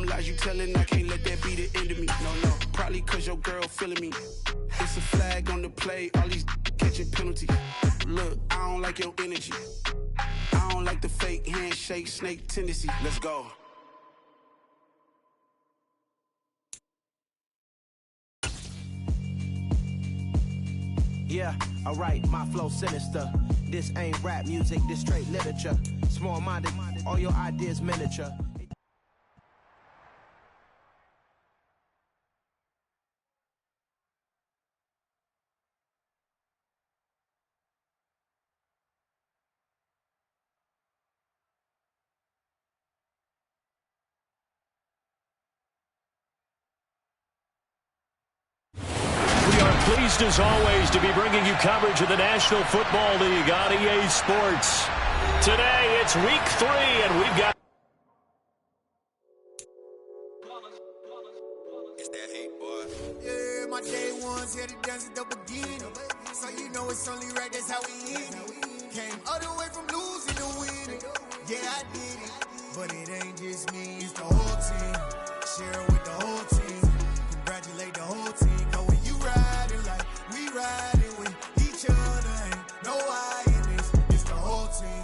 them lies you telling, I can't let that be the end of me. No, probably cause your girl feeling me. It's a flag on the play, all these catching penalties. Look, I don't like your energy. I don't like the fake handshake, snake tendency. Let's go. Yeah, alright, my flow sinister. This ain't rap music, this straight literature. Small-minded, all your ideas miniature. Pleased as always to be bringing you coverage of the National Football League on EA Sports. Today it's week 3 and we've got... It's that hate, boy. Yeah, my day ones here to dance at the beginning. So you know it's only right, that's how we eat it. Came all the way from losing to winning. Yeah, I did it. But it ain't just me, it's the whole team. Share it with the whole team. Congratulate the whole team. Cause when you riding like we riding with each other, ain't no I in this. It's the whole team.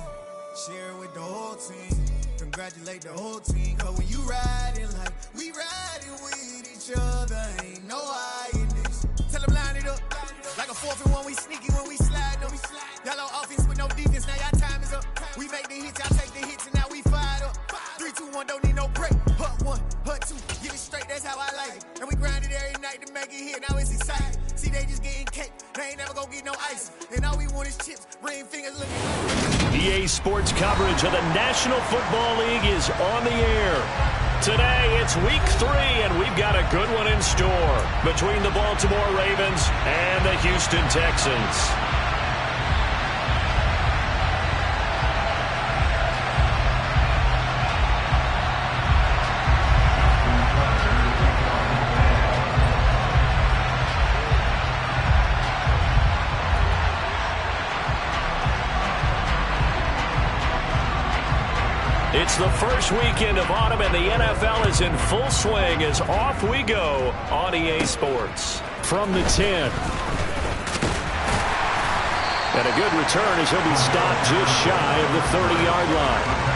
Share it with the whole team. Congratulate the whole team. Cause when you riding like we riding with each other, ain't no I in this. Tell them line it up. Like a 4th and 1, we sneaky when we slide them. Y'all on offense with no defense, now y'all time is up. We make the hits, y'all take the hits, and now we fired up. 3, 2, 1, don't need no break. Hut 1, hut 2, get it straight, that's how I like it. And we grind it every night to make it hit, now it's exciting. See, they just getting cake, they ain't never gonna get no ice. And all we want is chips, ring fingers looking like EA Sports coverage of the National Football League is on the air. Today it's week 3 and we've got a good one in store between the Baltimore Ravens and the Houston Texans. It's the first weekend of autumn, and the NFL is in full swing as off we go on EA Sports. From the 10. And a good return as he'll be stopped just shy of the 30-yard line.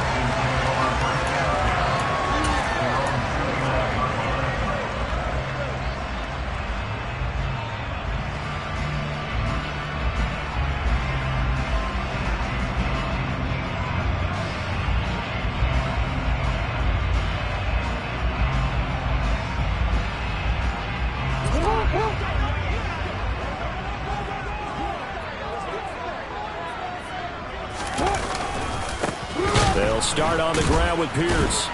They'll start on the ground with Pierce.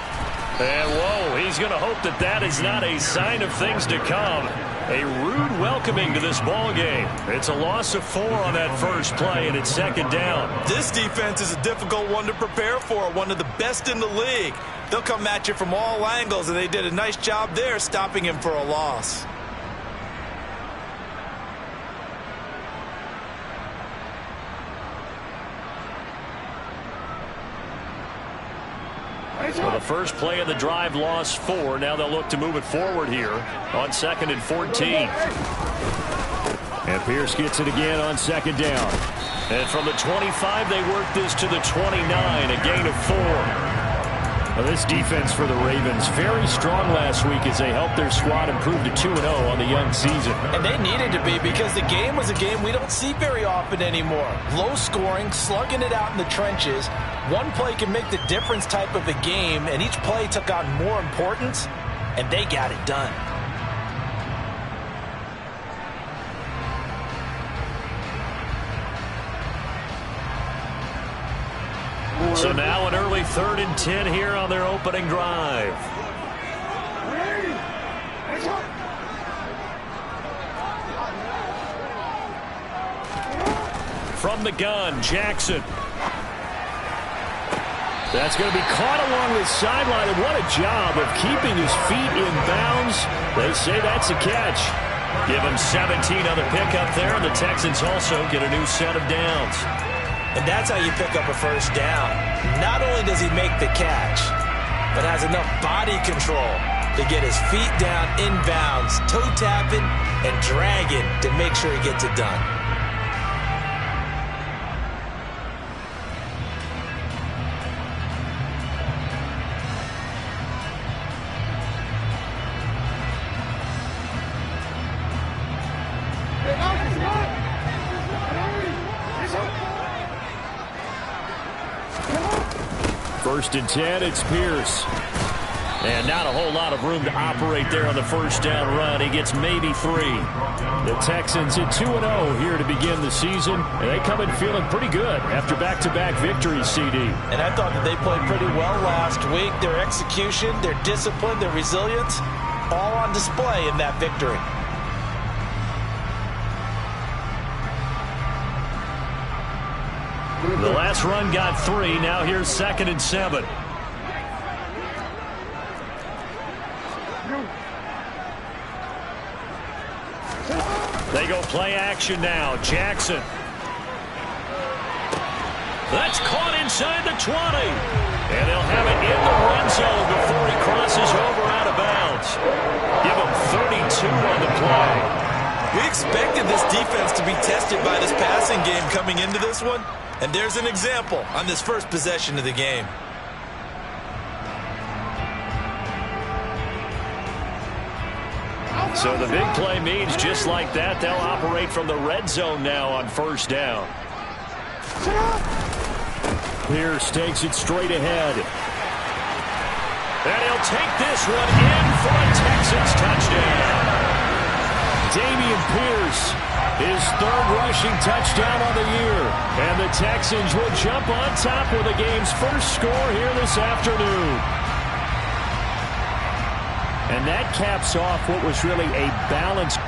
And whoa, he's going to hope that that is not a sign of things to come. A rude welcoming to this ball game. It's a loss of 4 on that first play, and it's 2nd down. This defense is a difficult one to prepare for, one of the best in the league. They'll come at you from all angles, and they did a nice job there stopping him for a loss. So the first play of the drive lost 4. Now they'll look to move it forward here on 2nd and 14. And Pierce gets it again on 2nd down. And from the 25, they work this to the 29, a gain of 4. Well, this defense for the Ravens, very strong last week as they helped their squad improve to 2-0 on the young season. And they needed to be, because the game was a game we don't see very often anymore. Low scoring, slugging it out in the trenches. One play can make the difference type of a game, and each play took on more importance, and they got it done. So now an early 3rd and 10 here on their opening drive. From the gun, Jackson. That's going to be caught along the sideline, and what a job of keeping his feet in bounds. They say that's a catch. Give him 17 on the pickup there, and the Texans also get a new set of downs. And that's how you pick up a first down. Not only does he make the catch, but has enough body control to get his feet down inbounds, toe tapping and dragging to make sure he gets it done. First and 10, it's Pierce. And not a whole lot of room to operate there on the first down run. He gets maybe 3. The Texans at 2-0 here to begin the season. And they come in feeling pretty good after back-to-back victories, CD. And I thought that they played pretty well last week. Their execution, their discipline, their resilience, all on display in that victory. The last run got 3. Now here's 2nd and 7. They go play action now. Jackson. That's caught inside the 20. And they'll have it in the red zone before he crosses over out of bounds. Give him 32 on the play. We expected this defense to be tested by this passing game coming into this one. And there's an example on this first possession of the game. So the big play means just like that, they'll operate from the red zone now on first down. Pierce takes it straight ahead. And he'll take this one in for a Texans touchdown. Dameon Pierce, his 3rd rushing touchdown of the year. And the Texans will jump on top with the game's first score here this afternoon. And that caps off what was really a balanced.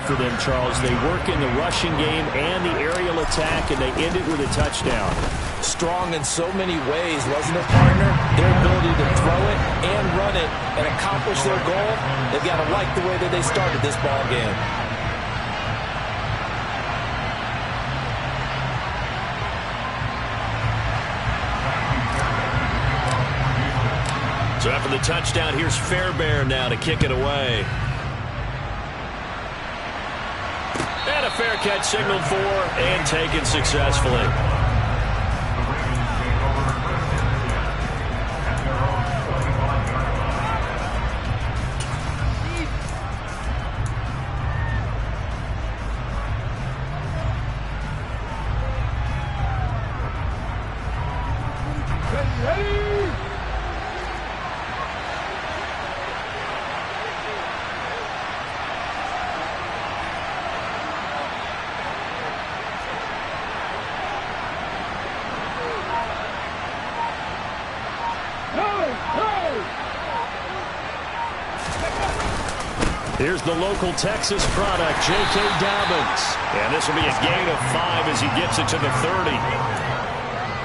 For them, Charles, they work in the rushing game and the aerial attack, and they end it with a touchdown. Strong in so many ways, wasn't it, partner? Their ability to throw it and run it and accomplish their goal, they've got to like the way that they started this ball game. So after the touchdown, here's Fairbairn now to kick it away. And a fair catch signaled for and taken successfully. Here's the local Texas product, J.K. Dobbins. And this will be a gain of 5 as he gets it to the 30.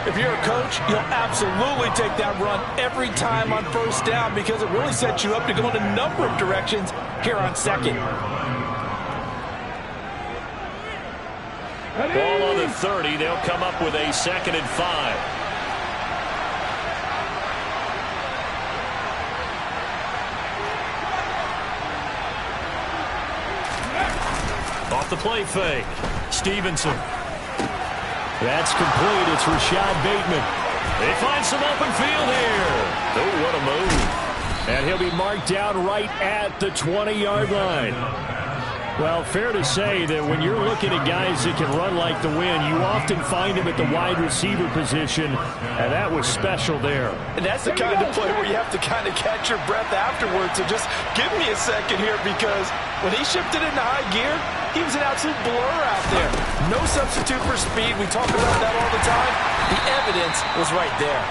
If you're a coach, you'll absolutely take that run every time on first down because it really sets you up to go in a number of directions here on second. Ball on the 30. They'll come up with a 2nd and 5. Off the play fake. Stevenson. That's complete. It's Rashad Bateman. They find some open field here. Oh, what a move. And he'll be marked down right at the 20-yard line. Well, fair to say that when you're looking at guys that can run like the wind, you often find them at the wide receiver position, and that was special there. And that's the kind of play where you have to kind of catch your breath afterwards. So just give me a second here, because when he shifted into high gear, he was an absolute blur out there. No substitute for speed. We talk about that all the time. The evidence was right there.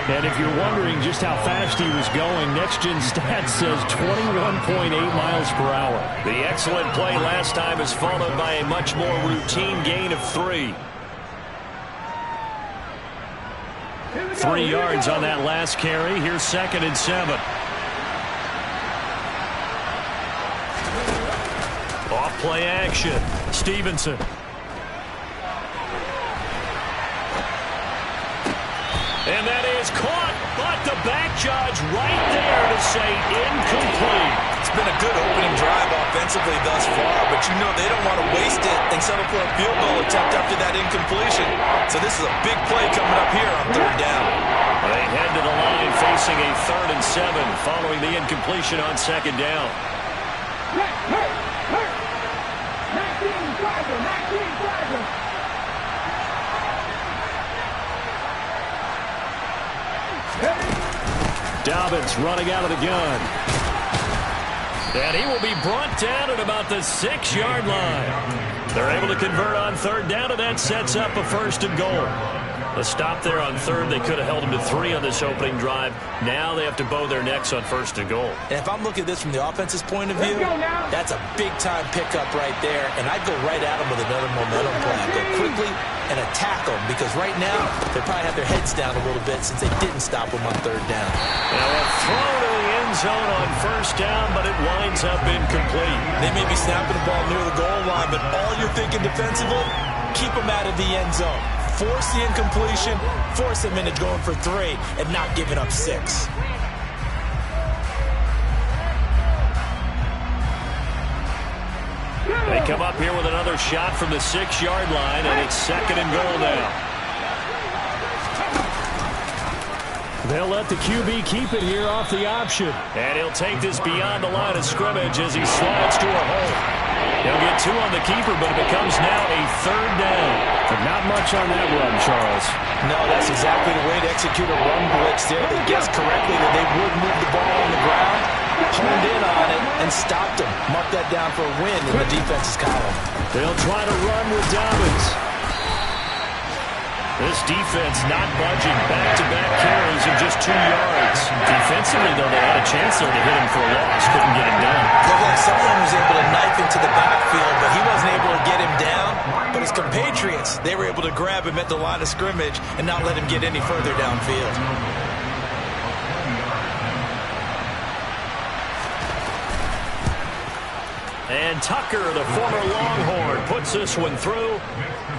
And if you're wondering just how fast he was going, Next Gen Stats says 21.8 miles per hour. The excellent play last time is followed by a much more routine gain of 3. 3 yards on that last carry. Here's 2nd and 7. Off play action. Stevenson. And that is caught, but the back judge right there to say incomplete. It's been a good opening drive offensively thus far, but you know they don't want to waste it and settle for a field goal attempt after that incompletion. So this is a big play coming up here on 3rd down. They head to the line facing a 3rd and 7 following the incompletion on 2nd down. Dobbins running out of the gun. And he will be brought down at about the 6-yard line. They're able to convert on 3rd down, and that sets up a 1st and goal. A stop there on 3rd. They could have held him to 3 on this opening drive. Now they have to bow their necks on 1st and goal. And if I'm looking at this from the offense's point of view, that's a big-time pickup right there. And I'd go right at him with another momentum play. I'd go quickly and attack them, because right now they probably have their heads down a little bit since they didn't stop him on 3rd down. Now a throw to the end zone on 1st down, but it winds up incomplete. They may be snapping the ball near the goal line, but all you're thinking defensively, keep them out of the end zone. Force the incompletion, force them into going for 3, and not giving up 6. They come up here with another shot from the 6-yard line, and it's 2nd and goal now. They'll let the QB keep it here off the option. And he'll take this beyond the line of scrimmage as he slides to a hole. He'll get 2 on the keeper, but it becomes now a 3rd down. But not much on that run, Charles. No, that's exactly the way to execute a run blitz there. They guessed correctly that they would move the ball on the ground, honed in on it, and stopped him. Mark that down for a win in the defense's column. They'll try to run with Dobbins. This defense not budging. Back-to-back carries of just 2 yards. Defensively, though, they had a chance there to hit him for a loss. Couldn't get him done. Looked like someone was able to knife into the backfield, but he wasn't able to get him down. But his compatriots, they were able to grab him at the line of scrimmage and not let him get any further downfield. And Tucker, the former Longhorn, puts this one through.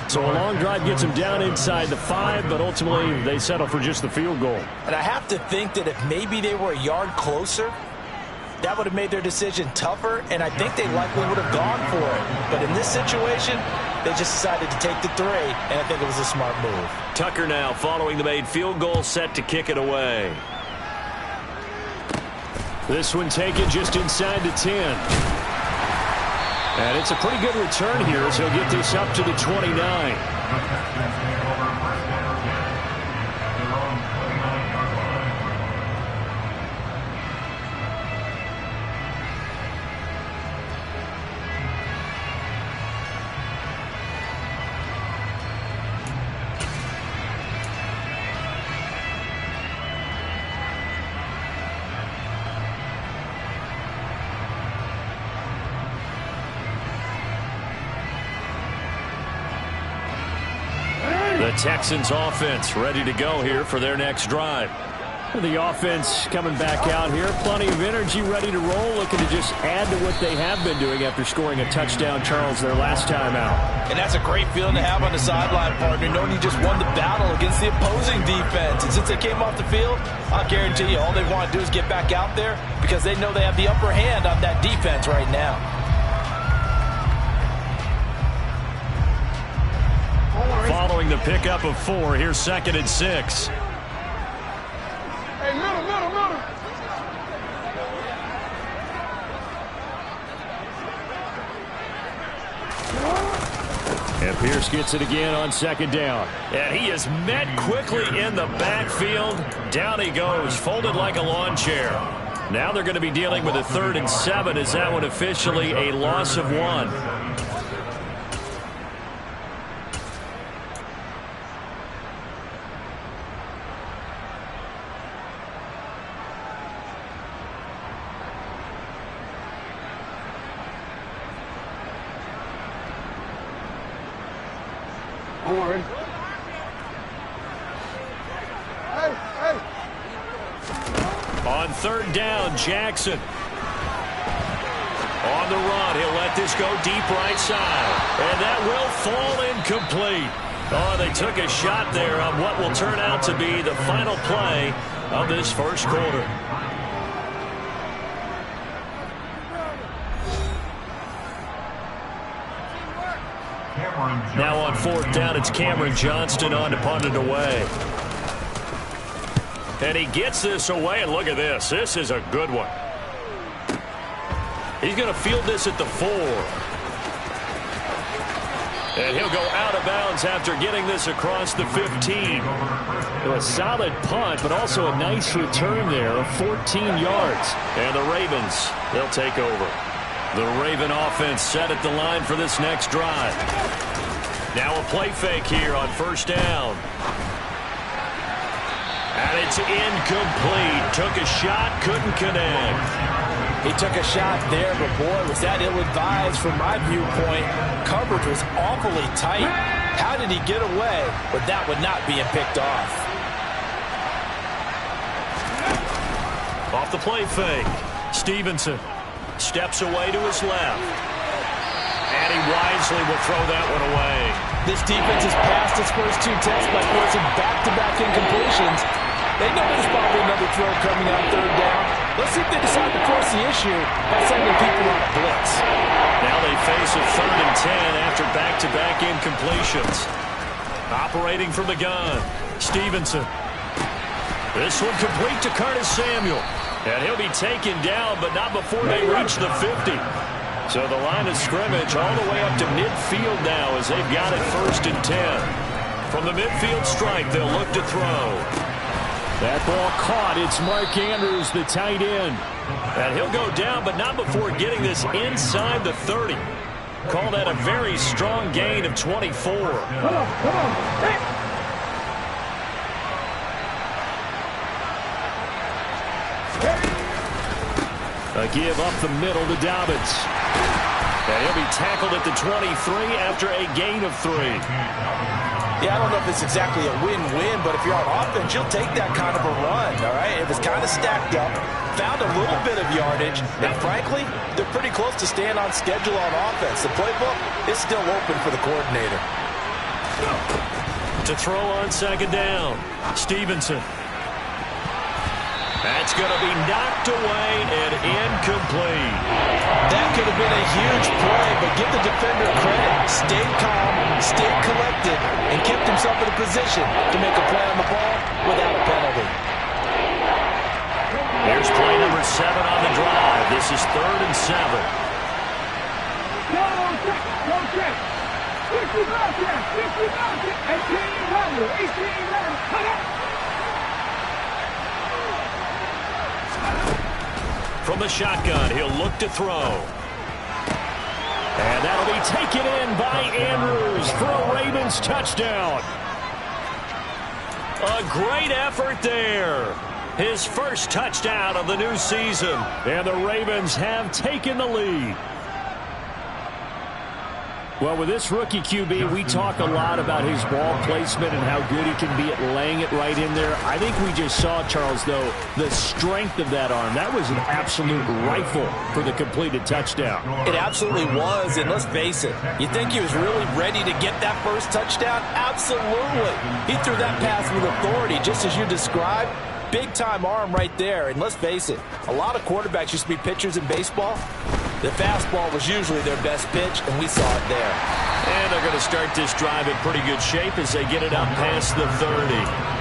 So a long drive gets them down inside the 5, but ultimately they settle for just the field goal. And I have to think that if maybe they were a yard closer, that would have made their decision tougher, and I think they likely would have gone for it. But in this situation, they just decided to take the 3, and I think it was a smart move. Tucker now following the made field goal, set to kick it away. This one taken just inside the 10. And it's a pretty good return here as he'll get this up to the 29. The Texans offense ready to go here for their next drive. The offense coming back out here. Plenty of energy, ready to roll, looking to just add to what they have been doing after scoring a touchdown, Charles, their last time out. And that's a great feeling to have on the sideline, partner, knowing you just won the battle against the opposing defense. And since they came off the field, I'll guarantee you all they want to do is get back out there because they know they have the upper hand on that defense right now. Following the pickup of 4, here's 2nd and 6. Hey, middle. And Pierce gets it again on second down. And he is met quickly in the backfield. Down he goes, folded like a lawn chair. Now they're going to be dealing with a 3rd and 7. Is that one officially a loss of 1? On 3rd down, Jackson. On the run, he'll let this go deep right side. And that will fall incomplete. Oh, they took a shot there on what will turn out to be the final play of this first quarter. Now on 4th down, it's Cameron Johnston on to punt it away. And he gets this away, and look at this. This is a good one. He's going to field this at the 4. And he'll go out of bounds after getting this across the 15. A solid punt, but also a nice return there of 14 yards. And the Ravens, they'll take over. The Raven offense set at the line for this next drive. Now a play fake here on 1st down. And it's incomplete. Took a shot, couldn't connect. He took a shot there, but boy, was that ill-advised from my viewpoint. Coverage was awfully tight. How did he get away with that one not being picked off? Off the play fake. Stevenson steps away to his left. And he wisely will throw that one away. This defense has passed its first 2 tests by forcing back-to-back incompletions. They know there's probably another throw coming on 3rd down. Let's see if they decide to force the issue by sending people on a blitz. Now they face a 3rd and 10 after back-to-back incompletions. Operating from the gun, Stevenson. This one complete to Curtis Samuel. And he'll be taken down, but not before they reach the 50. So the line of scrimmage all the way up to midfield now as they've got it 1st and 10. From the midfield stripe, they'll look to throw. That ball caught. It's Mark Andrews, the tight end. And he'll go down, but not before getting this inside the 30. Call that a very strong gain of 24. Come on. Hey. A give up the middle to Dobbins. And he'll be tackled at the 23 after a gain of 3. Yeah, I don't know if it's exactly a win-win, but if you're on offense, you'll take that kind of a run, all right? It was kind of stacked up, found a little bit of yardage, and frankly, they're pretty close to staying on schedule on offense. The playbook is still open for the coordinator. To throw on 2nd down, Stevenson. That's going to be knocked away and incomplete. That could have been a huge play, but give the defender credit. Stayed calm, stayed collected, and kept himself in a position to make a play on the ball without a penalty. Here's play number 7 on the drive. This is 3rd and 7. Go check. 18 From the shotgun, he'll look to throw. And that'll be taken in by Andrews for a Ravens touchdown. A great effort there. His first touchdown of the new season. And the Ravens have taken the lead. Well, with this rookie QB, we talk a lot about his ball placement and how good he can be at laying it right in there. I think we just saw, Charles, though, the strength of that arm. That was an absolute rifle for the completed touchdown. It absolutely was, and let's face it, you think he was really ready to get that first touchdown? Absolutely. He threw that pass with authority, just as you described. Big-time arm right there, and let's face it, a lot of quarterbacks used to be pitchers in baseball. The fastball was usually their best pitch, and we saw it there. And they're going to start this drive in pretty good shape as they get it out past the 30.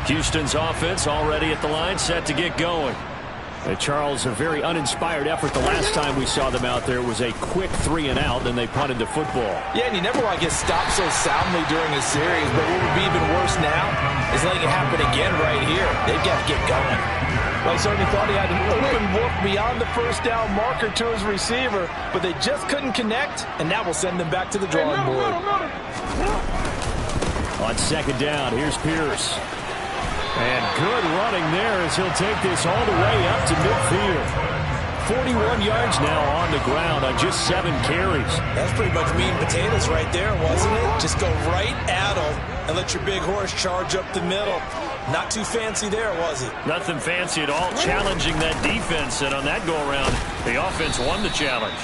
Houston's offense already at the line, set to get going. Charles, a very uninspired effort. The last time we saw them out there was a quick 3-and-out, then they punted the football. Yeah, and you never want to get stopped so soundly during a series, but what would be even worse now is letting it happen again right here. They've got to get going. Well, he certainly thought he had an open look beyond the first down marker to his receiver, but they just couldn't connect, and that will send them back to the drawing board. On second down, here's Pierce. And good running there as he'll take this all the way up to midfield. 41 yards now on the ground on just 7 carries. That's pretty much meat and potatoes right there, wasn't it? Just go right at them and let your big horse charge up the middle. Not too fancy there, was it? Nothing fancy at all, challenging that defense, and on that go-around, the offense won the challenge.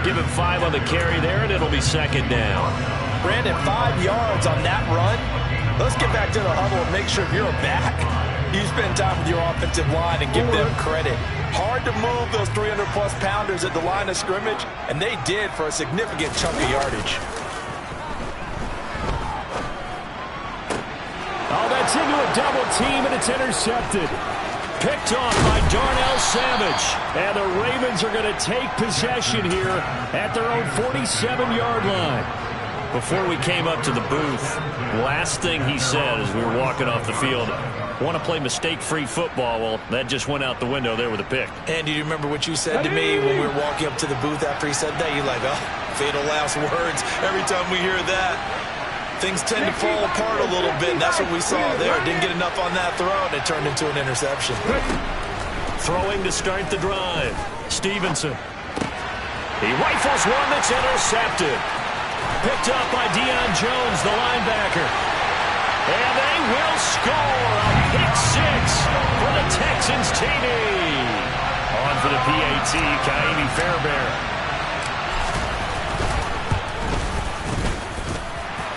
Give him 5 on the carry there, and it'll be second down. Brandon, 5 yards on that run. Let's get back to the huddle and make sure if you're a back, you spend time with your offensive line and give them credit. Hard to move those 300-plus pounders at the line of scrimmage, and they did for a significant chunk of yardage. Oh, that's into a double team, and it's intercepted. Picked off by Darnell Savage. And the Ravens are going to take possession here at their own 47-yard line. Before we came up to the booth, last thing he said as we were walking off the field, want to play mistake-free football. Well, that just went out the window there with a pick. And do you remember what you said to me when we were walking up to the booth after he said that? You're like, oh, fatal last words. Every time we hear that, things tend to fall apart a little bit, and that's what we saw there. Didn't get enough on that throw, and it turned into an interception. Throwing to start the drive. Stevenson. He rifles one that's intercepted. Picked up by Deion Jones, the linebacker. And they will score a pick 6 for the Texans TD. On for the PAT, Ka'imi Fairbairn.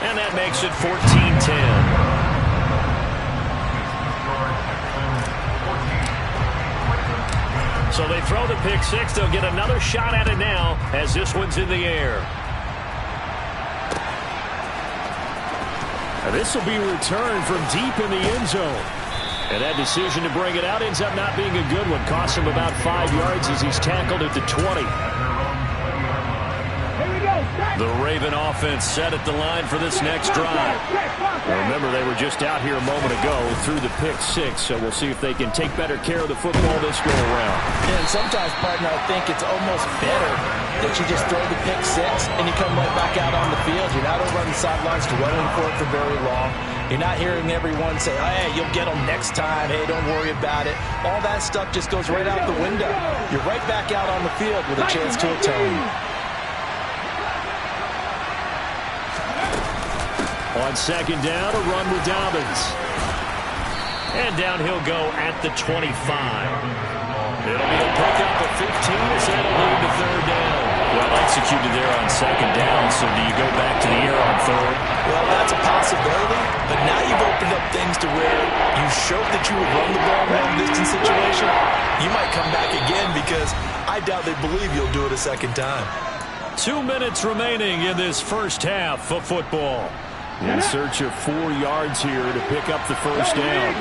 And that makes it 14-10. So they throw the pick 6. They'll get another shot at it now as this one's in the air. This will be returned from deep in the end zone. And that decision to bring it out ends up not being a good one. Costs him about 5 yards as he's tackled at the 20. The Raven offense set at the line for this next drive. Remember, they were just out here a moment ago through the pick 6, so we'll see if they can take better care of the football this go-around. Yeah, and sometimes, partner, I think it's almost better that you just throw the pick 6 and you come right back out on the field. You're not over on the sidelines dwelling for it for very long. You're not hearing everyone say, oh, hey, you'll get them next time. Hey, don't worry about it. All that stuff just goes right out the window. You're right back out on the field with a chance to atone. On second down, a run with Dobbins. And down he'll go at the 25. It'll be a pickup of 15 as that'll lead to third down. Well executed there on second down, so do you go back to the air on third? Well, that's a possibility, but now you've opened up things to where you showed that you would run the ball in a long-distance situation. You might come back again because I doubt they believe you'll do it a second time. 2 minutes remaining in this first half of football. In search of 4 yards here to pick up the first down.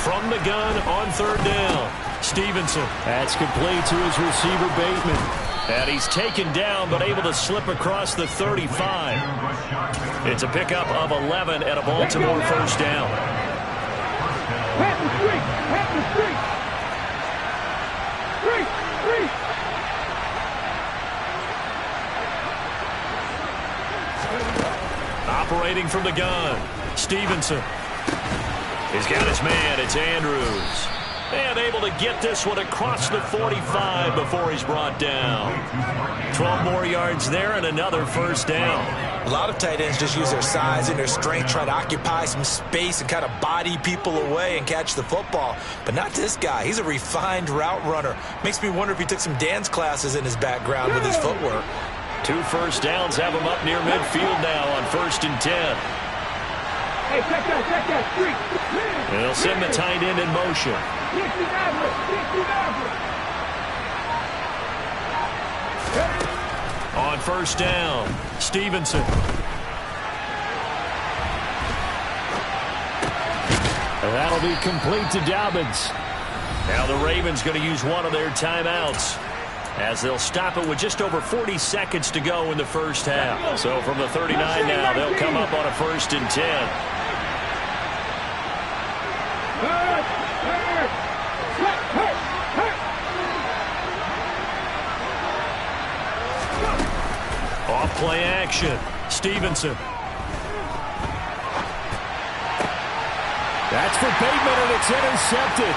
From the gun on third down, Stevenson. That's complete to his receiver, Bateman. And he's taken down but able to slip across the 35. It's a pickup of 11 at a Baltimore first down. Pat the street! Pat the street! Street! Operating from the gun, Stevenson. He's got his man, it's Andrews. And able to get this one across the 45 before he's brought down. 12 more yards there and another first down. A lot of tight ends just use their size and their strength, try to occupy some space and kind of body people away and catch the football. But not this guy. He's a refined route runner. Makes me wonder if he took some dance classes in his background with his footwork. 2 first downs have him up near midfield now on 1st and 10. Hey, check that street. And they'll send the tight end in motion. On On first down, Stevenson. And that'll be complete to Dobbins. Now the Ravens going to use one of their timeouts, as they'll stop it with just over 40 seconds to go in the first half. So from the 39 now, they'll come up on a 1st and 10. Off play action, Stevenson. That's for Bateman, and it's intercepted.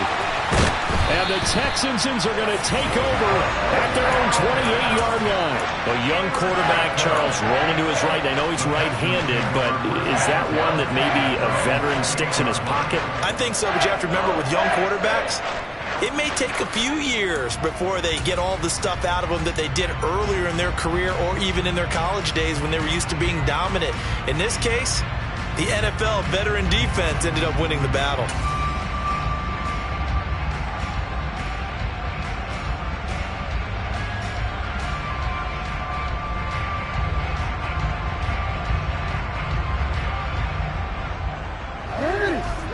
And the Texans are going to take over at their own 28-yard line. A young quarterback, Charles, rolling to his right. I know he's right-handed, but is that one that maybe a veteran sticks in his pocket? I think so, but you have to remember with young quarterbacks, it may take a few years before they get all the stuff out of them that they did earlier in their career or even in their college days when they were used to being dominant. In this case, the NFL veteran defense ended up winning the battle.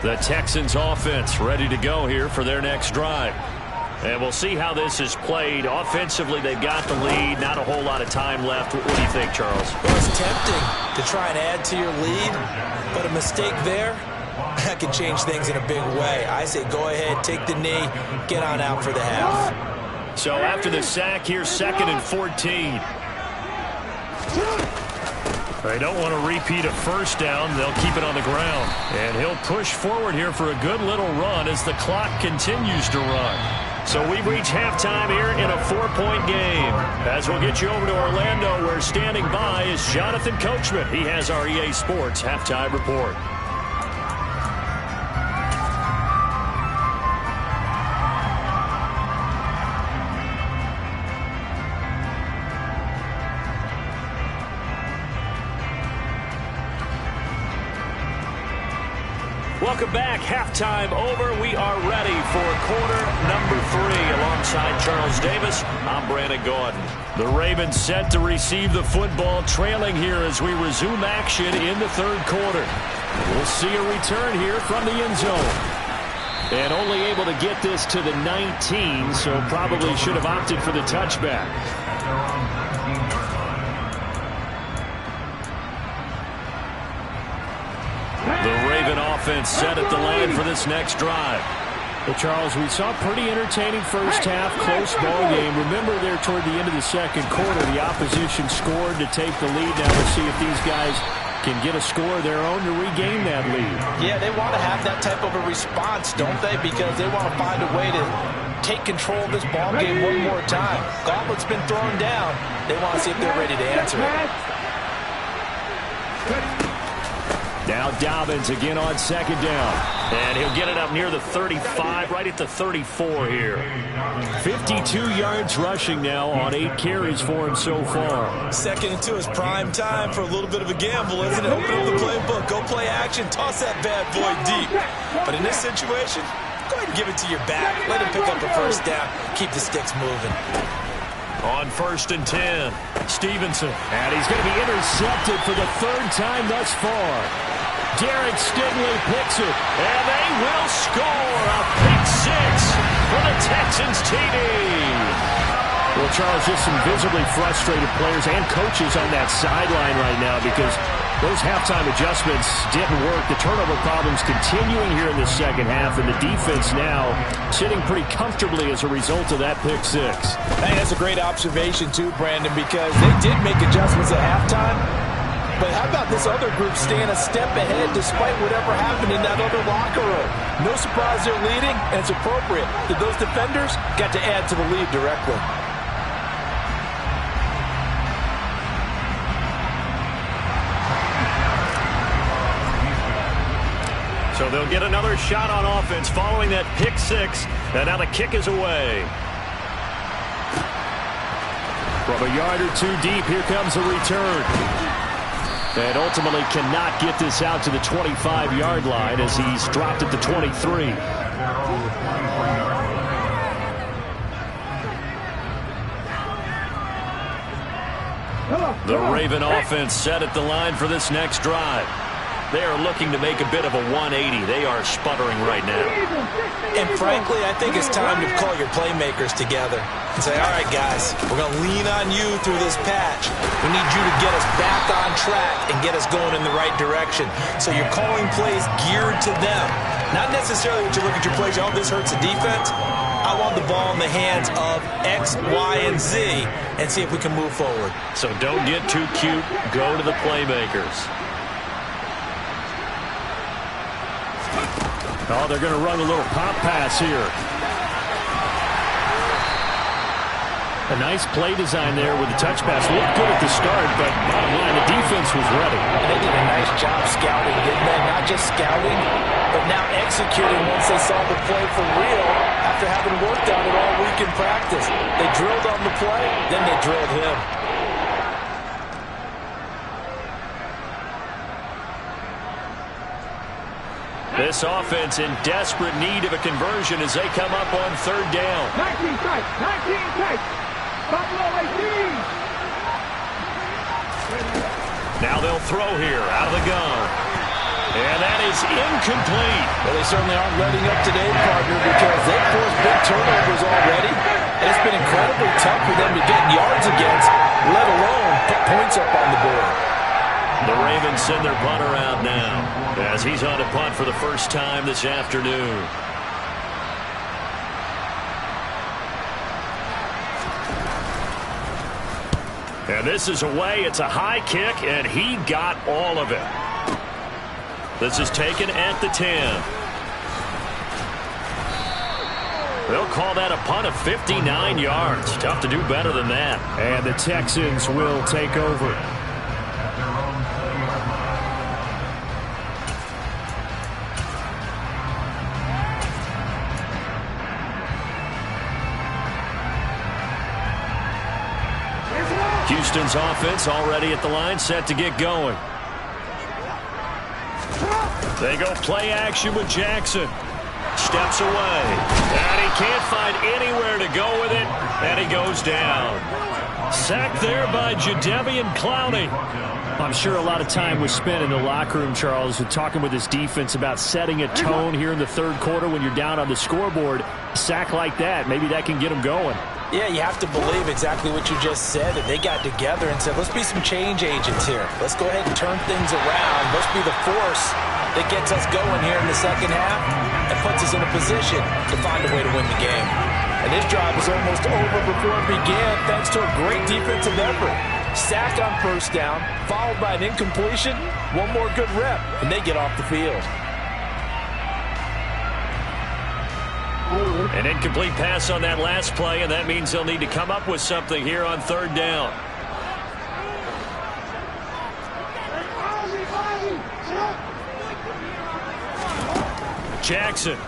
The Texans offense ready to go here for their next drive. And we'll see how this is played. Offensively, they've got the lead. Not a whole lot of time left. What do you think, Charles? Well, it's tempting to try and add to your lead, but a mistake there, that can change things in a big way. I say go ahead, take the knee, get on out for the half. So after the sack, here's 2nd and 14. They don't want to repeat a first down. They'll keep it on the ground. And he'll push forward here for a good little run as the clock continues to run. So we've reached halftime here in a 4-point game. As we'll get you over to Orlando, where standing by is Jonathan Coachman. He has our EA Sports halftime report. Welcome back. Halftime over. We are ready for quarter number 3. Alongside Charles Davis, I'm Brandon Gaudin. The Ravens set to receive the football, trailing here as we resume action in the 3rd quarter. We'll see a return here from the end zone. And only able to get this to the 19, so probably should have opted for the touchback. The Raven offense set at the line for this next drive. Well, Charles, we saw a pretty entertaining first half, close ball game. Remember there toward the end of the 2nd quarter, the opposition scored to take the lead. Now we'll see if these guys can get a score of their own to regain that lead. Yeah, they want to have that type of a response, don't they? Because they want to find a way to take control of this ball game one more time. Gauntlet's been thrown down. They want to see if they're ready to answer it. Now Dobbins again on 2nd down. And he'll get it up near the 35, right at the 34 here. 52 yards rushing now on 8 carries for him so far. 2nd and 2 is prime time for a little bit of a gamble, isn't it? Open up the playbook, go play action, toss that bad boy deep. But in this situation, go ahead and give it to your back. Let him pick up a first down. Keep the sticks moving. On 1st and 10, Stevenson. And he's going to be intercepted for the 3rd time thus far. Derek Stingley picks it, and they will score a pick 6 for the Texans TD. Well, Charles, just some visibly frustrated players and coaches on that sideline right now because those halftime adjustments didn't work. The turnover problems continuing here in the 2nd half, and the defense now sitting pretty comfortably as a result of that pick 6. I think that's a great observation too, Brandon, because they did make adjustments at halftime. But how about this other group staying a step ahead despite whatever happened in that other locker room? No surprise they're leading, and it's appropriate that those defenders got to add to the lead directly. So they'll get another shot on offense following that pick 6. And now the kick is away. From a yard or 2 deep, here comes a return. And ultimately cannot get this out to the 25-yard line as he's dropped at the 23. The Raven offense set at the line for this next drive. They are looking to make a bit of a 180. They are sputtering right now. And frankly, I think it's time to call your playmakers together and say, all right, guys, we're going to lean on you through this patch. We need you to get us back on track and get us going in the right direction. So you're calling plays geared to them. Not necessarily what you look at your plays, oh, this hurts the defense. I want the ball in the hands of X, Y, and Z and see if we can move forward. So don't get too cute. Go to the playmakers. Oh, they're going to run a little pop pass here. A nice play design there with the touch pass. Looked good at the start, but bottom line, the defense was ready. And they did a nice job scouting, didn't they? Not just scouting, but now executing once they saw the play for real after having worked on it all week in practice. They drilled on the play, then they drilled him. This offense in desperate need of a conversion as they come up on third down. 19 tight, 19 tight. Buffalo 18. Now they'll throw here out of the gun. And that is incomplete. Well, they certainly aren't letting up today, partner, because they've forced big turnovers already. And it's been incredibly tough for them to get yards against, let alone put points up on the board. The Ravens send their punter out now as he's on to punt for the first time this afternoon. And this is away. It's a high kick, and he got all of it. This is taken at the 10. They'll call that a punt of 59 yards. Tough to do better than that. And the Texans will take over. Houston's offense already at the line, set to get going. They go play action with Jackson. Steps away. And he can't find anywhere to go with it. And he goes down. Sacked there by Jadeveon Clowney. I'm sure a lot of time was spent in the locker room, Charles, talking with his defense about setting a tone here in the third quarter when you're down on the scoreboard. A sack like that, maybe that can get them going. Yeah, you have to believe exactly what you just said, that they got together and said, let's be some change agents here. Let's go ahead and turn things around. Let's be the force that gets us going here in the second half and puts us in a position to find a way to win the game. And this drive was almost over before it began thanks to a great defensive effort. Sack on first down, followed by an incompletion, one more good rep, and they get off the field. An incomplete pass on that last play, and that means they'll need to come up with something here on third down. Jackson.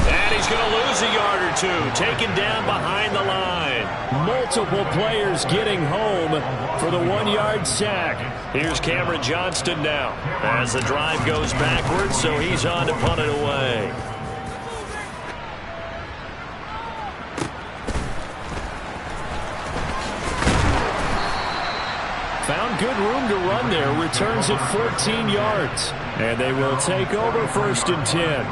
And he's going to lose a yard or two, taken down behind the line. Multiple players getting home for the 1-yard sack. Here's Cameron Johnston now as the drive goes backwards, so he's on to punt it away. Found good room to run there. Returns at 14 yards. And they will take over first and 10.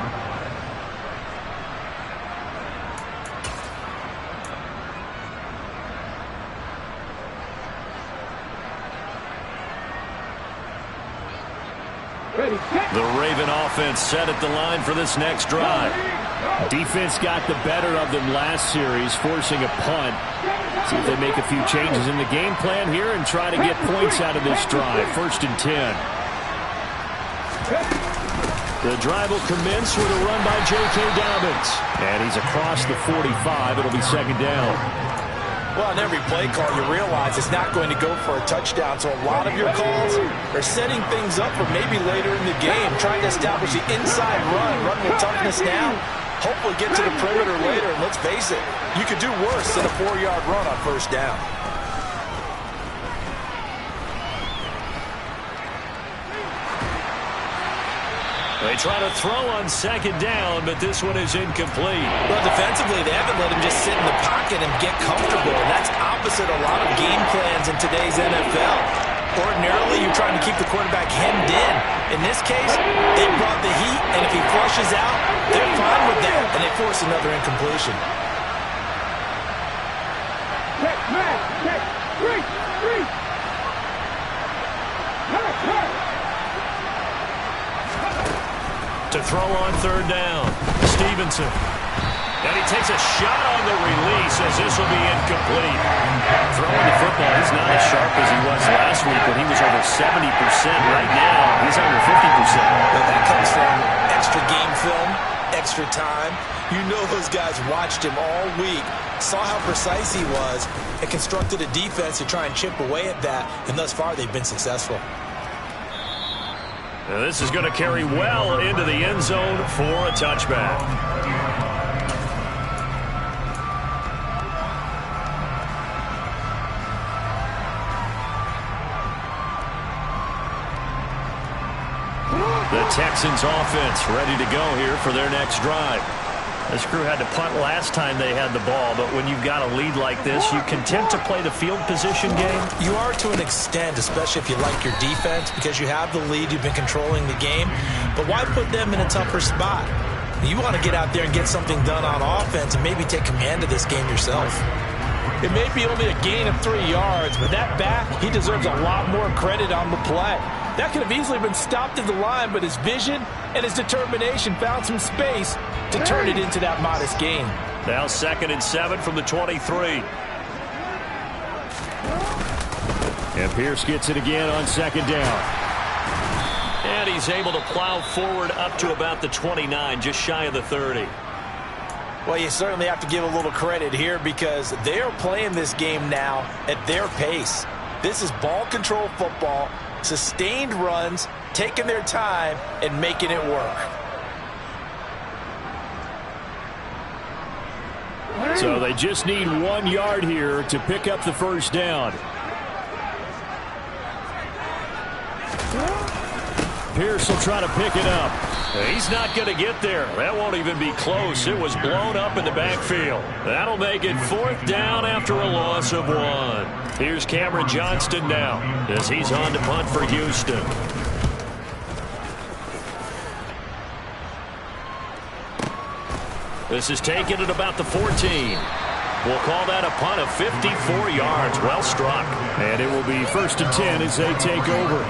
The Raven offense set at the line for this next drive. Defense got the better of them last series, forcing a punt. See if they make a few changes in the game plan here and try to get points out of this drive. First and 10. The drive will commence with a run by J.K. Dobbins. And he's across the 45. It'll be second down. Well, in every play call, you realize it's not going to go for a touchdown. So a lot of your calls are setting things up for maybe later in the game, trying to establish the inside run with toughness now. Hopefully get to the perimeter later. And let's face it, you could do worse than a 4-yard run on first down. They try to throw on second down, but this one is incomplete. Well, defensively, they haven't let him just sit in the pocket and get comfortable. And that's opposite a lot of game plans in today's NFL. Ordinarily, you're trying to keep the quarterback hemmed in. In this case, they brought the heat, and if he flushes out, they're fine with that, and they force another incompletion. To throw on third down, Stevenson. And he takes a shot on the release as this will be incomplete. Throwing the football, he's not as sharp as he was last week when he was over 70%. Right now, he's under 50%. Well, that comes from extra game film, extra time. You know those guys watched him all week, saw how precise he was, and constructed a defense to try and chip away at that, and thus far they've been successful. Now this is going to carry well into the end zone for a touchback. The Texans offense ready to go here for their next drive. This crew had to punt last time they had the ball, but when you've got a lead like this, you content to play the field position game? You are to an extent, especially if you like your defense, because you have the lead, you've been controlling the game. But why put them in a tougher spot? You want to get out there and get something done on offense and maybe take command of this game yourself. It may be only a gain of 3 yards, but that back, he deserves a lot more credit on the play. That could have easily been stopped at the line, but his vision and his determination found some space to turn it into that modest gain. Now 2nd and 7 from the 23. And Pierce gets it again on 2nd down. And he's able to plow forward up to about the 29, just shy of the 30. Well, you certainly have to give a little credit here because they are playing this game now at their pace. This is ball control football, sustained runs, taking their time, and making it work. So they just need 1 yard here to pick up the first down. Pierce will try to pick it up. He's not going to get there. That won't even be close. It was blown up in the backfield. That'll make it 4th down after a loss of 1. Here's Cameron Johnston now as he's on to punt for Houston. This is taken at about the 14. We'll call that a punt of 54 yards. Well struck. And it will be 1st and 10 as they take over.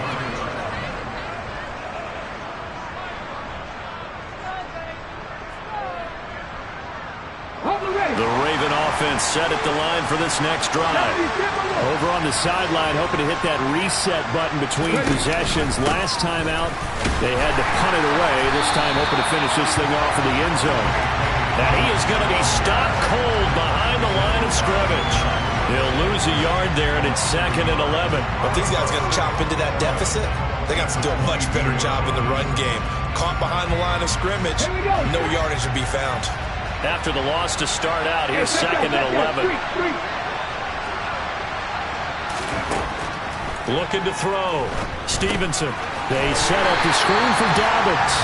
The Raven offense set at the line for this next drive. Over on the sideline, hoping to hit that reset button between possessions. Last time out, they had to punt it away. This time, hoping to finish this thing off in the end zone. And he is going to be stopped cold behind the line of scrimmage. He'll lose a yard there, and it's 2nd and 11. But these guys got to chop into that deficit. They got to do a much better job in the run game. Caught behind the line of scrimmage, no yardage to be found. After the loss to start out, here's 2nd and 11. Looking to throw. Stevenson. They set up the screen for Dobbins.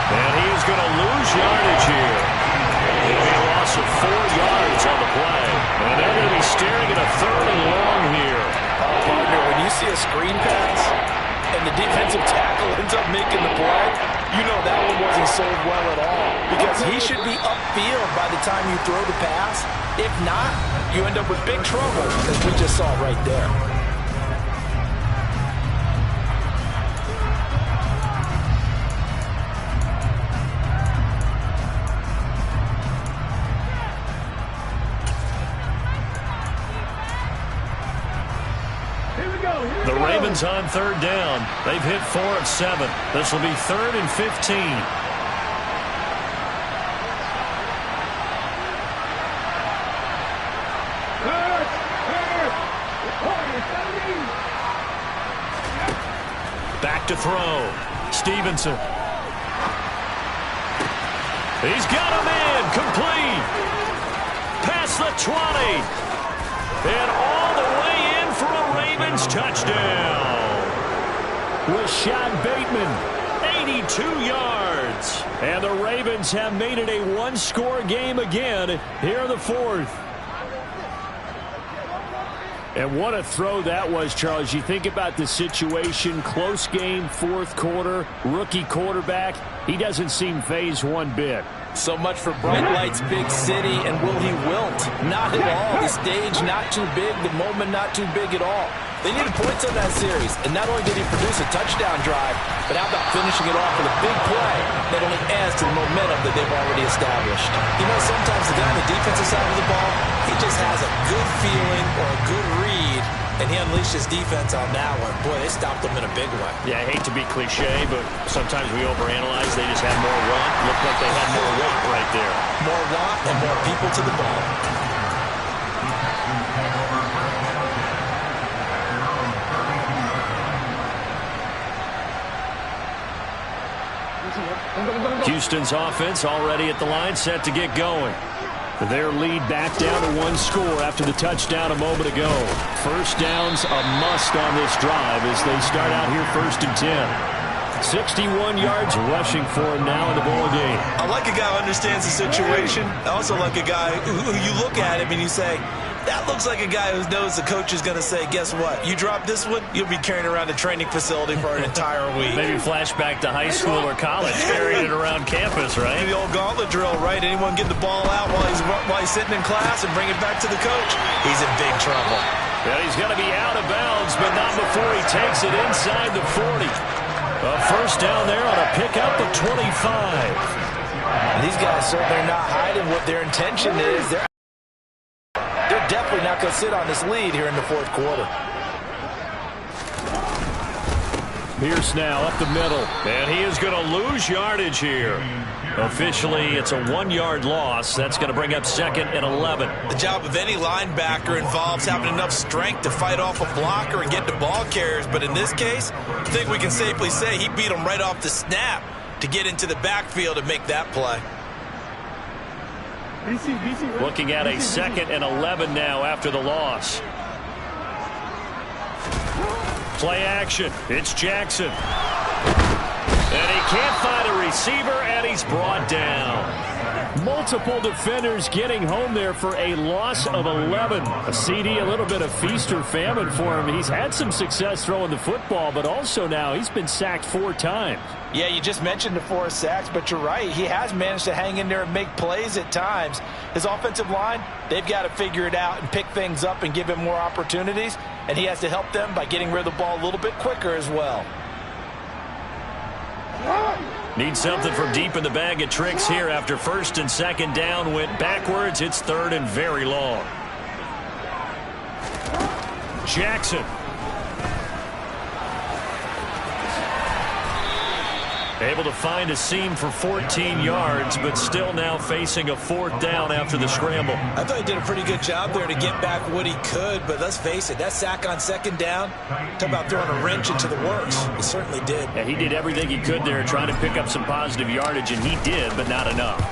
And he is going to lose yardage here. It'll be a loss of 4 yards on the play. And they're going to be staring at a 3rd and long here. Partner, when you see a screen pass and the defensive tackle ends up making the play, you know that one wasn't sold well at all because he should be upfield by the time you throw the pass. If not, you end up with big trouble, as we just saw right there. The Ravens on 3rd down. They've hit 4 of 7. This will be 3rd and 15. Back to throw. Stevenson. He's got him in. Complete. Past the 20. And all the way in for a Ravens touchdown. Rashad Bateman, 82 yards. And the Ravens have made it a one-score game again here in the fourth. And what a throw that was, Charles. You think about the situation, close game, fourth quarter, rookie quarterback. He doesn't seem fazed one bit. So much for bright lights, big city, and will he wilt? Not at all. The stage not too big, the moment not too big at all. They needed points on that series, and not only did he produce a touchdown drive, but how about finishing it off with a big play that only adds to the momentum that they've already established. You know, sometimes the guy on the defensive side of the ball, he just has a good feeling or a good read, and he unleashed his defense on that one. Boy, they stopped him in a big way. Yeah, I hate to be cliche, but sometimes we overanalyze. They just had more want. Looked like they had more want right there. More want and more people to the ball. Houston's offense already at the line, set to get going. Their lead back down to one score after the touchdown a moment ago. First down's a must on this drive as they start out here 1st and 10. 61 yards rushing for him now in the ball game. I like a guy who understands the situation. I also like a guy who you look at him and you say, that looks like a guy who knows the coach is going to say, guess what? You drop this one, you'll be carrying around a training facility for an entire week. Maybe flashback to high school or college, carrying it around campus, right? Maybe the old gauntlet drill, right? Anyone get the ball out while he's sitting in class and bring it back to the coach? He's in big trouble. Yeah, he's going to be out of bounds, but not before he takes it inside the 40. A first down there on a pickup of 25. And these guys certainly not hiding what their intention is. They're definitely not going to sit on this lead here in the fourth quarter. Pierce now up the middle, and he is going to lose yardage here. Officially, it's a 1-yard loss. That's going to bring up 2nd and 11. The job of any linebacker involves having enough strength to fight off a blocker and get the ball carriers. But in this case, I think we can safely say he beat him right off the snap to get into the backfield and make that play. Looking at a 2nd and 11 now after the loss. Play action. It's Jackson. And he can't find a receiver, and he's brought down. Multiple defenders getting home there for a loss of 11. A CD, a little bit of feast or famine for him. He's had some success throwing the football, but also now he's been sacked 4 times. Yeah, you just mentioned the 4 sacks, but you're right. He has managed to hang in there and make plays at times. His offensive line, they've got to figure it out and pick things up and give him more opportunities, and he has to help them by getting rid of the ball a little bit quicker as well. Need something from deep in the bag of tricks here after 1st and 2nd down went backwards. It's 3rd and very long. Jackson. Able to find a seam for 14 yards, but still now facing a 4th down after the scramble. I thought he did a pretty good job there to get back what he could, but let's face it, that sack on 2nd down, talk about throwing a wrench into the works. He certainly did. Yeah, he did everything he could there trying to pick up some positive yardage, and he did, but not enough.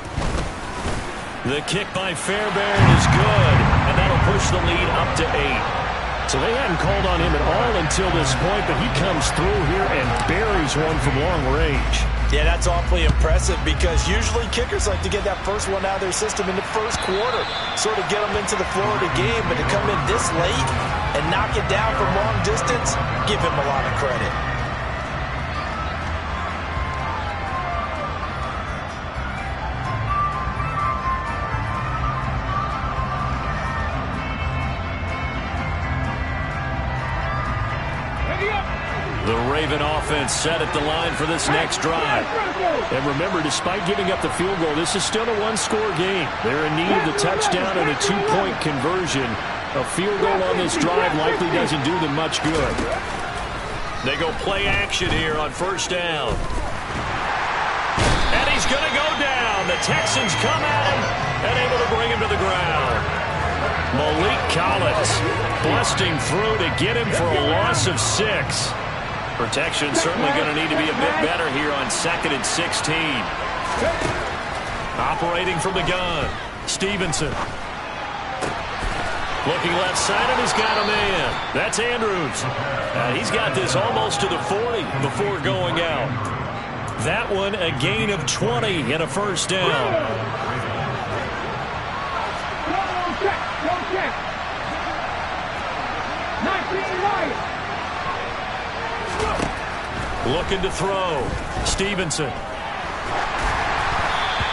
The kick by Fairbairn is good, and that'll push the lead up to 8. So they hadn't called on him at all until this point, but he comes through here and buries one from long range. Yeah, that's awfully impressive because usually kickers like to get that first one out of their system in the first quarter, sort of get them into the flow of the game, but to come in this late and knock it down from long distance, give him a lot of credit. The Raven offense set at the line for this next drive. And remember, despite giving up the field goal, this is still a 1-score game. They're in need of the touchdown and a 2-point conversion. A field goal on this drive likely doesn't do them much good. They go play action here on 1st down. And he's going to go down. The Texans come at him and able to bring him to the ground. Malik Collins busting through to get him for a loss of 6. Protection certainly going to need to be a bit better here on 2nd and 16. Operating from the gun, Stevenson. Looking left side, and he's got a man. That's Andrews. He's got this almost to the 40 before going out. That one a gain of 20 and a first down. Go check. 19 right. Looking to throw. Stevenson.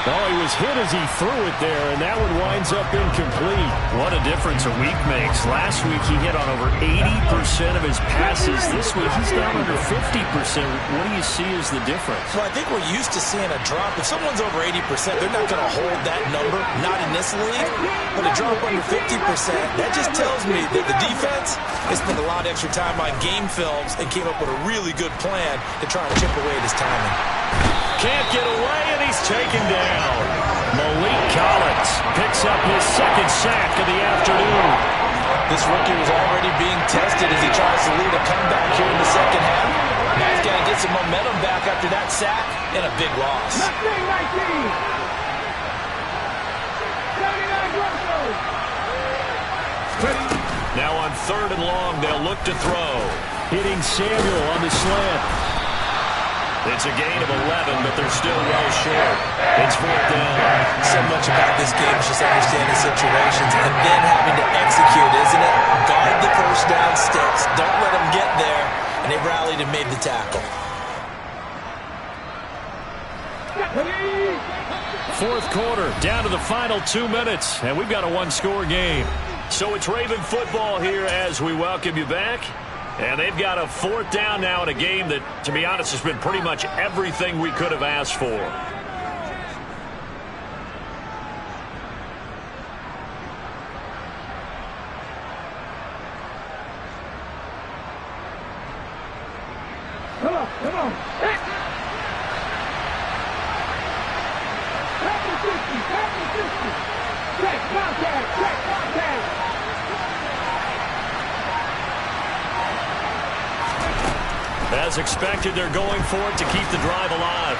Oh, he was hit as he threw it there, and that one winds up incomplete. What a difference a week makes. Last week he hit on over 80% of his passes. This week he's down under 50%. What do you see as the difference? Well, I think we're used to seeing a drop. If someone's over 80%, they're not going to hold that number, not in this league. But a drop under 50%, that just tells me that the defense has spent a lot of extra time on game films and came up with a really good plan to try and chip away at his timing. Can't get away, and he's taken down. Malik Collins picks up his second sack of the afternoon. This rookie was already being tested as he tries to lead a comeback here in the second half. Now he's got to get some momentum back after that sack and a big loss. 19. Now on 3rd and long, they'll look to throw. Hitting Samuel on the slant. It's a gain of 11, but they're still well short. It's 4th down. So much about this game is just understanding situations and then having to execute, isn't it? Guard the first down sticks. Don't let them get there. And they rallied and made the tackle. 4th quarter, down to the final 2 minutes, and we've got a one-score game. So it's Raven football here as we welcome you back. And they've got a 4th down now in a game that, to be honest, has been pretty much everything we could have asked for. Come on. Check contact. As expected, they're going for it to keep the drive alive.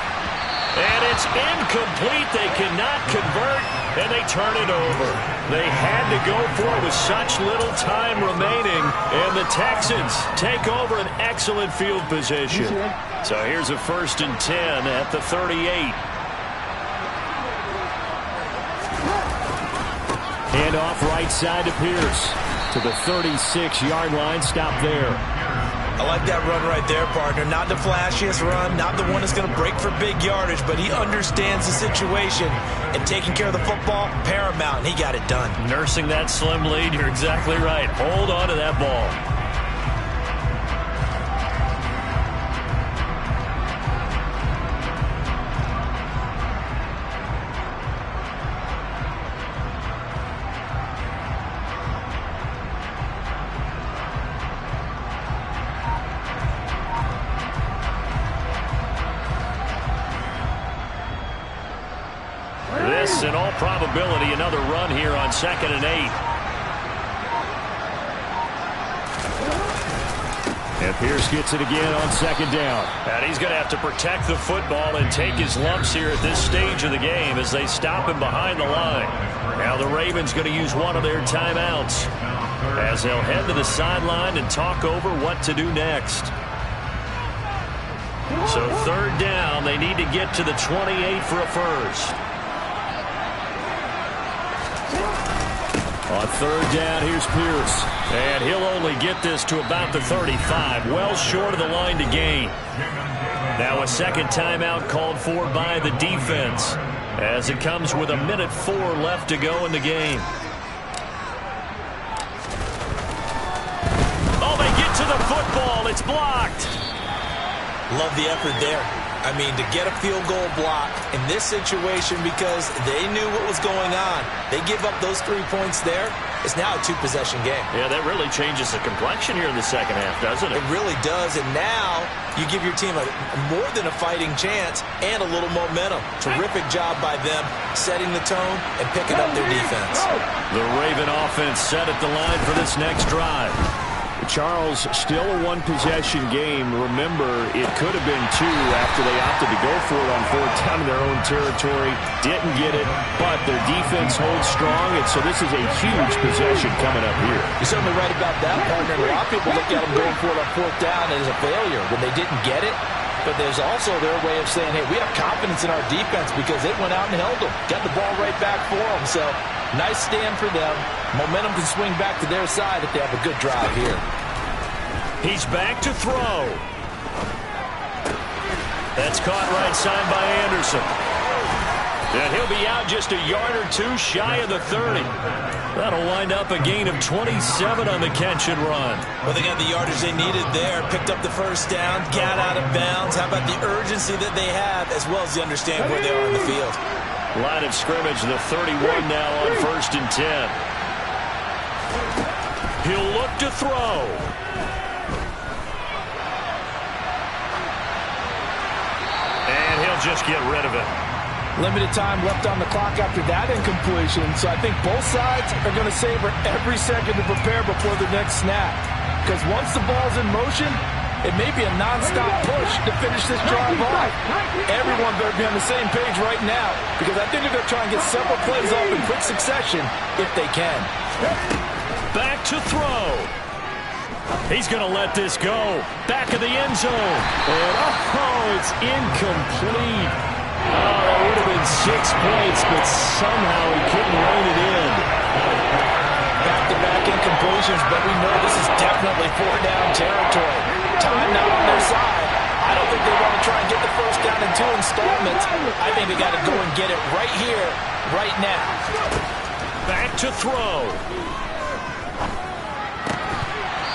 And it's incomplete. They cannot convert, and they turn it over. They had to go for it with such little time remaining, and the Texans take over an excellent field position. So here's a 1st and 10 at the 38. Hand off right side to Pierce to the 36-yard line. Stop there. I like that run right there, partner. Not the flashiest run, not the one that's going to break for big yardage, but he understands the situation, and taking care of the football, paramount, and he got it done. Nursing that slim lead, you're exactly right. Hold on to that ball. In all probability, another run here on 2nd and 8. And Pierce gets it again on 2nd down. And he's going to have to protect the football and take his lumps here at this stage of the game as they stop him behind the line. Now the Ravens going to use one of their timeouts as they'll head to the sideline and talk over what to do next. So 3rd down, they need to get to the 28 for a first. On 3rd down, here's Pierce. And he'll only get this to about the 35, well short of the line to gain. Now a 2nd timeout called for by the defense as it comes with 1:04 left to go in the game. Oh, they get to the football. It's blocked. Love the effort there. I mean, to get a field goal block in this situation because they knew what was going on. They give up those 3 points there. It's now a 2-possession game. Yeah, that really changes the complexion here in the second half, doesn't it? It really does, and now you give your team more than a fighting chance and a little momentum. Terrific job by them setting the tone and picking up their defense. The Raven offense set at the line for this next drive. Charles, still a one-possession game. Remember, it could have been 2 after they opted to go for it on 4th down in their own territory. Didn't get it, but their defense holds strong, and so this is a huge possession coming up here. You're certainly right about that, partner. A lot of people look at them going for it on 4th down as a failure. When they didn't get it, but there's also their way of saying, hey, we have confidence in our defense because it went out and held them. Got the ball right back for them. So nice stand for them. Momentum can swing back to their side if they have a good drive here. He's back to throw. That's caught right side by Anderson. And he'll be out just a yard or two shy of the 30. That'll wind up a gain of 27 on the catch and run. Well, they got the yardage they needed there. Picked up the first down, got out of bounds. How about the urgency that they have as well as the understanding where they are in the field? Line of scrimmage, the 31 now on 1st and 10. He'll look to throw. And he'll just get rid of it. Limited time left on the clock after that incompletion, so I think both sides are going to savor every second to prepare before the next snap. Because once the ball's in motion, it may be a nonstop push to finish this drive off. Everyone better be on the same page right now, because I think they're going to try and get several plays off in quick succession if they can. Back to throw. He's going to let this go. Back of the end zone. And it's incomplete. Oh, that would have been 6 points, but somehow he couldn't rein it in. Back-to-back incompletions, but we know this is definitely 4-down territory. Time now on their side. I don't think they want to try and get the first down in 2 installments. I think they got to go and get it right here, right now. Back to throw.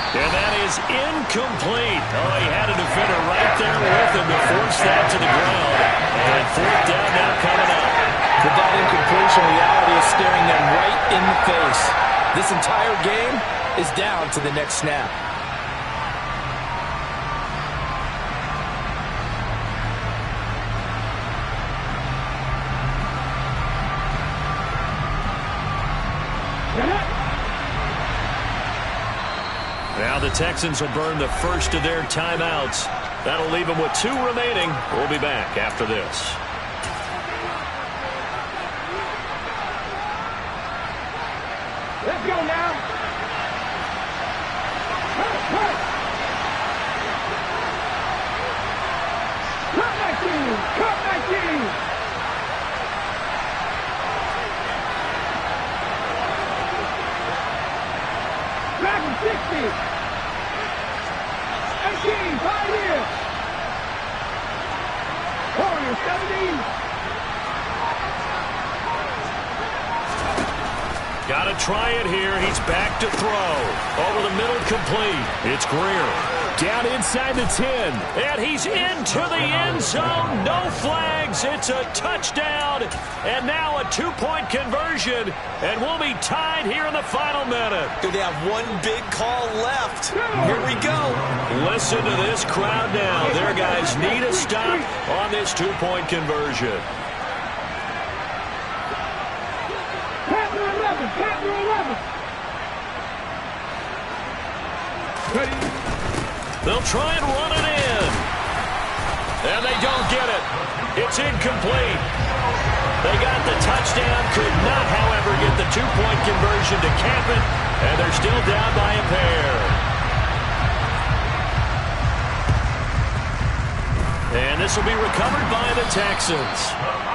And that is incomplete. Oh, he had a defender right there with him to force that to the ground. And 4th down now coming up. With that incompletion, reality is staring them right in the face. This entire game is down to the next snap. Now the Texans will burn the first of their timeouts. That'll leave them with 2 remaining. We'll be back after this. Let's go now. Cut 19. Cut 19. Back to 60. 18, 5 years. Warrior 17. Got to try it here. He's back to throw. Over the middle, complete. It's Greer. Down inside the 10. And he's into the end zone. No flags. It's a touchdown. And now a 2-point conversion. And we'll be tied here in the final minute. Do they have one big call left? Here we go. Listen to this crowd now. Their guys need a stop on this 2-point conversion. Panther 11. Panther 11. Ready? They'll try and run it in. And they don't get it. It's incomplete. They got the touchdown, could not, however, get the 2-point conversion to cap it, and they're still down by a pair. And this will be recovered by the Texans.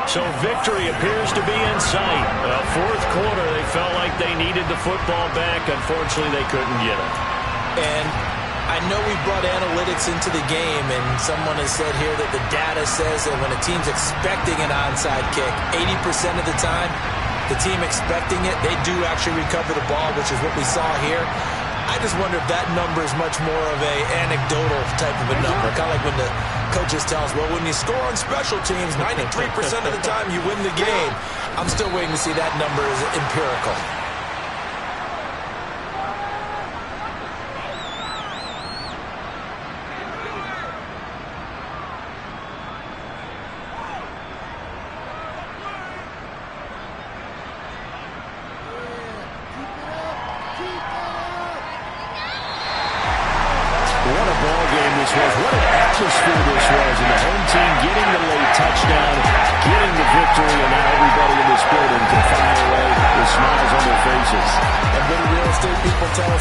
So victory appears to be in sight. Well, 4th quarter, they felt like they needed the football back. Unfortunately, they couldn't get it. And I know we brought analytics into the game, and someone has said here that the data says that when a team's expecting an onside kick, 80% of the time, the team expecting it, they do actually recover the ball, which is what we saw here. I just wonder if that number is much more of a anecdotal type of a number, kind of like when the coaches tell us, well, when you score on special teams, 93% of the time you win the game. I'm still waiting to see that number is empirical.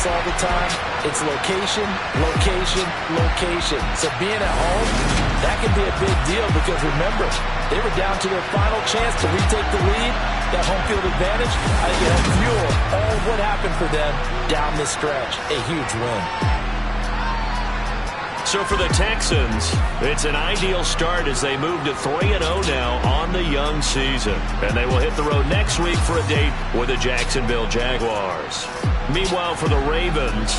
All the time, it's location, location, location. So being at home, That can be a big deal because, remember, they were down to their final chance to retake the lead. That home field advantage, I think it helped fuel all of what happened for them down the stretch. A huge win. So for the Texans, it's an ideal start as they move to 3-0 now on the young season. And they will hit the road next week for a date with the Jacksonville Jaguars. Meanwhile, for the Ravens,